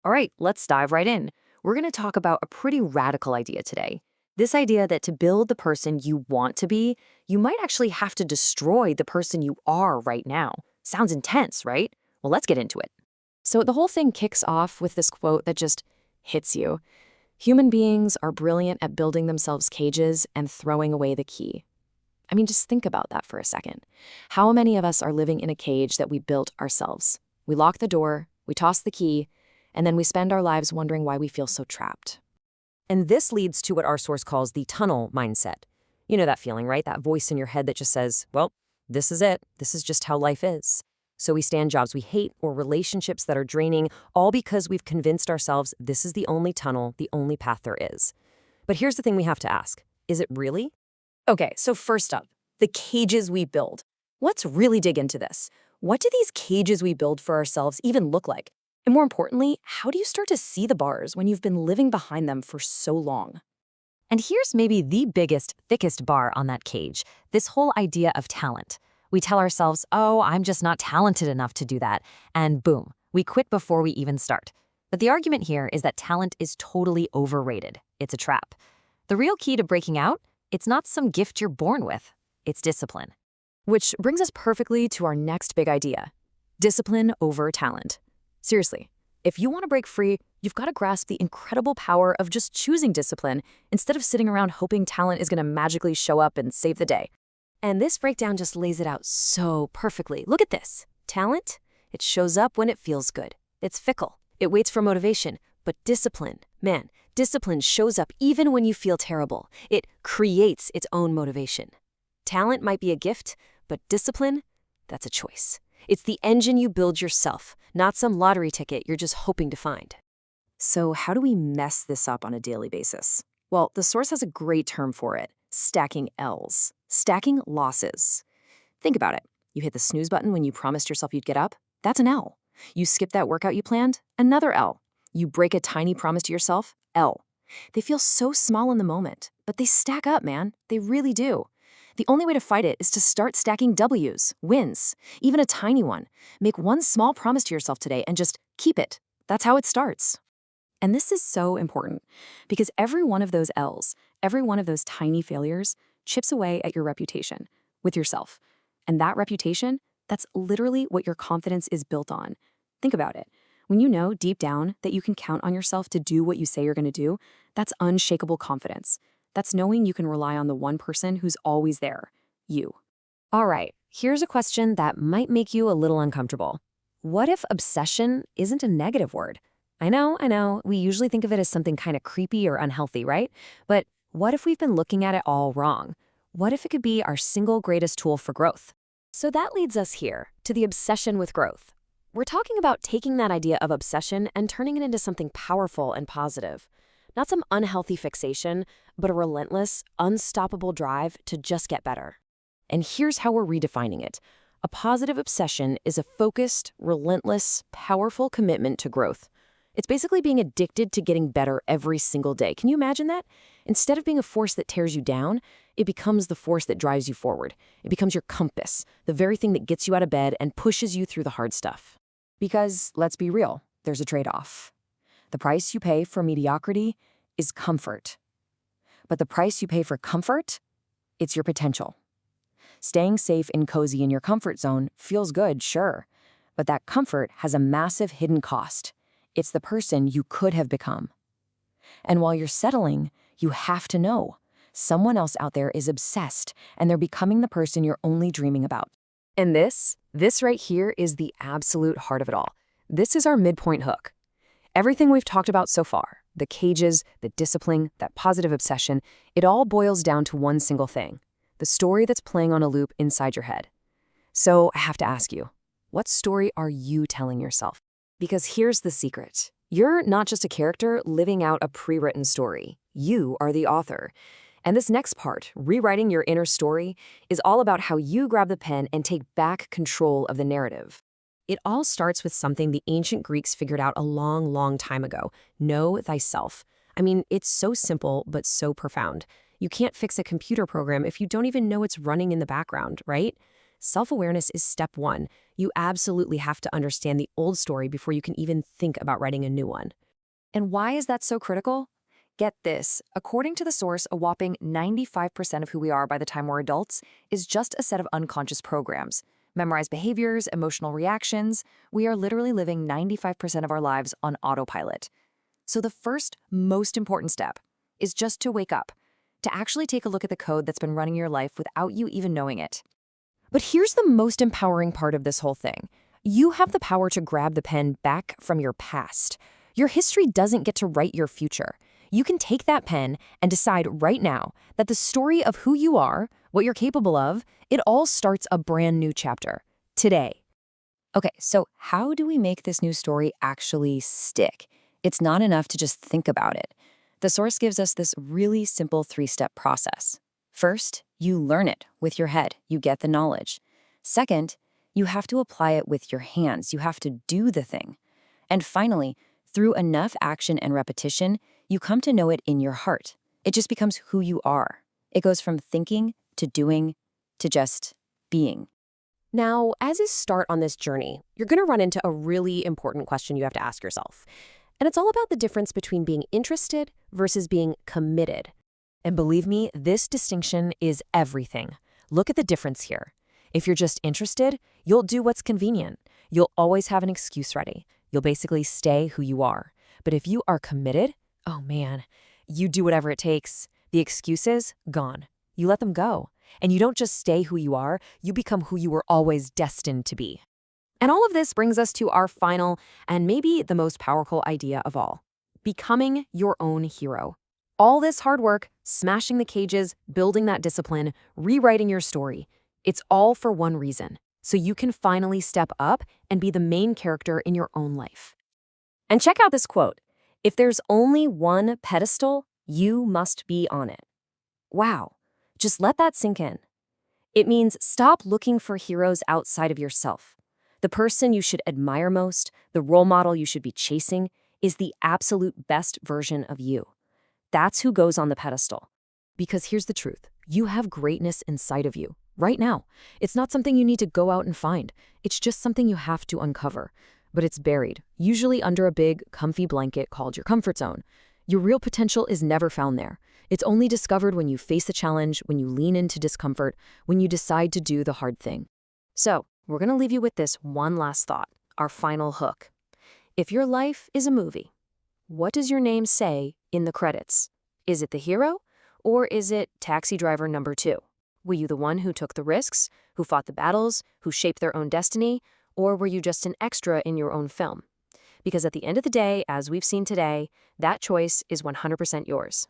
All right, let's dive right in. We're going to talk about a pretty radical idea today. This idea that to build the person you want to be, you might actually have to destroy the person you are right now. Sounds intense, right? Well, let's get into it. So the whole thing kicks off with this quote that just hits you. Human beings are brilliant at building themselves cages and throwing away the key. I mean, just think about that for a second. How many of us are living in a cage that we built ourselves? We lock the door, we toss the key, and then we spend our lives wondering why we feel so trapped. And this leads to what our source calls the tunnel mindset. You know that feeling, right? That voice in your head that just says, well, this is it. This is just how life is. So we stay in jobs we hate or relationships that are draining, all because we've convinced ourselves this is the only tunnel, the only path there is. But here's the thing we have to ask. Is it really? Okay, so first up, the cages we build. Let's really dig into this. What do these cages we build for ourselves even look like? And more importantly, how do you start to see the bars when you've been living behind them for so long? And here's maybe the biggest, thickest bar on that cage, this whole idea of talent. We tell ourselves, oh, I'm just not talented enough to do that. And boom, we quit before we even start. But the argument here is that talent is totally overrated. It's a trap. The real key to breaking out, it's not some gift you're born with. It's discipline. Which brings us perfectly to our next big idea. Discipline over talent. Seriously, if you want to break free, you've got to grasp the incredible power of just choosing discipline instead of sitting around hoping talent is going to magically show up and save the day. And this breakdown just lays it out so perfectly. Look at this. Talent, it shows up when it feels good. It's fickle. It waits for motivation. But discipline, man, discipline shows up even when you feel terrible. It creates its own motivation. Talent might be a gift, but discipline, that's a choice. It's the engine you build yourself, not some lottery ticket you're just hoping to find. So how do we mess this up on a daily basis? Well, the source has a great term for it, stacking L's, stacking losses. Think about it. You hit the snooze button when you promised yourself you'd get up? That's an L. You skip that workout you planned? Another L. You break a tiny promise to yourself? L. They feel so small in the moment, but they stack up, man. They really do. The only way to fight it is to start stacking W's, wins, even a tiny one. Make one small promise to yourself today and just keep it. That's how it starts. And this is so important because every one of those L's, every one of those tiny failures chips away at your reputation with yourself. And that reputation, that's literally what your confidence is built on. Think about it. When you know deep down that you can count on yourself to do what you say you're going to do, that's unshakable confidence. That's knowing you can rely on the one person who's always there, you. All right, here's a question that might make you a little uncomfortable. What if obsession isn't a negative word? I know, we usually think of it as something kind of creepy or unhealthy, right? But what if we've been looking at it all wrong? What if it could be our single greatest tool for growth? So that leads us here, to the obsession with growth. We're talking about taking that idea of obsession and turning it into something powerful and positive. Not some unhealthy fixation, but a relentless, unstoppable drive to just get better. And here's how we're redefining it. A positive obsession is a focused, relentless, powerful commitment to growth. It's basically being addicted to getting better every single day. Can you imagine that? Instead of being a force that tears you down, it becomes the force that drives you forward. It becomes your compass, the very thing that gets you out of bed and pushes you through the hard stuff. Because, let's be real, there's a trade-off. The price you pay for mediocrity is comfort. But the price you pay for comfort, it's your potential. Staying safe and cozy in your comfort zone feels good, sure, but that comfort has a massive hidden cost. It's the person you could have become. And while you're settling, you have to know someone else out there is obsessed and they're becoming the person you're only dreaming about. And this right here is the absolute heart of it all. This is our midpoint hook. Everything we've talked about so far, the cages, the discipline, that positive obsession, it all boils down to one single thing, the story that's playing on a loop inside your head. So I have to ask you, what story are you telling yourself? Because here's the secret. You're not just a character living out a pre-written story. You are the author. And this next part, rewriting your inner story, is all about how you grab the pen and take back control of the narrative. It all starts with something the ancient Greeks figured out a long, long time ago. Know thyself. I mean, it's so simple, but so profound. You can't fix a computer program if you don't even know it's running in the background, right? self-awareness is step one. You absolutely have to understand the old story before you can even think about writing a new one. And why is that so critical? Get this, according to the source, a whopping 95% of who we are by the time we're adults is just a set of unconscious programs. Memorized behaviors, emotional reactions. We are literally living 95% of our lives on autopilot. So the first, most important step is just to wake up, to actually take a look at the code that's been running your life without you even knowing it. But here's the most empowering part of this whole thing. You have the power to grab the pen back from your past. Your history doesn't get to write your future. You can take that pen and decide right now that the story of who you are, what you're capable of, it all starts a brand new chapter. Today. Okay, so how do we make this new story actually stick? It's not enough to just think about it. The source gives us this really simple 3-step process. First, you learn it with your head. You get the knowledge. Second, you have to apply it with your hands. You have to do the thing. And finally, through enough action and repetition, you come to know it in your heart. It just becomes who you are. It goes from thinking to doing to just being. Now, as you start on this journey, you're going to run into a really important question you have to ask yourself. And it's all about the difference between being interested versus being committed. And believe me, this distinction is everything. Look at the difference here. If you're just interested, you'll do what's convenient. You'll always have an excuse ready. You'll basically stay who you are. But if you are committed, oh man, you do whatever it takes. The excuses, gone. You let them go. And you don't just stay who you are, you become who you were always destined to be. And all of this brings us to our final and maybe the most powerful idea of all, becoming your own hero. All this hard work, smashing the cages, building that discipline, rewriting your story, it's all for one reason, so you can finally step up and be the main character in your own life. And check out this quote, "If there's only one pedestal, you must be on it." Wow, just let that sink in. It means stop looking for heroes outside of yourself. The person you should admire most, the role model you should be chasing, is the absolute best version of you. That's who goes on the pedestal. Because here's the truth. You have greatness inside of you, right now. It's not something you need to go out and find. It's just something you have to uncover. But it's buried, usually under a big, comfy blanket called your comfort zone. Your real potential is never found there. It's only discovered when you face a challenge, when you lean into discomfort, when you decide to do the hard thing. So, we're going to leave you with this one last thought, our final hook. If your life is a movie, what does your name say in the credits? Is it the hero, or is it taxi driver number 2? Were you the one who took the risks, who fought the battles, who shaped their own destiny, or were you just an extra in your own film? Because at the end of the day, as we've seen today, that choice is 100% yours.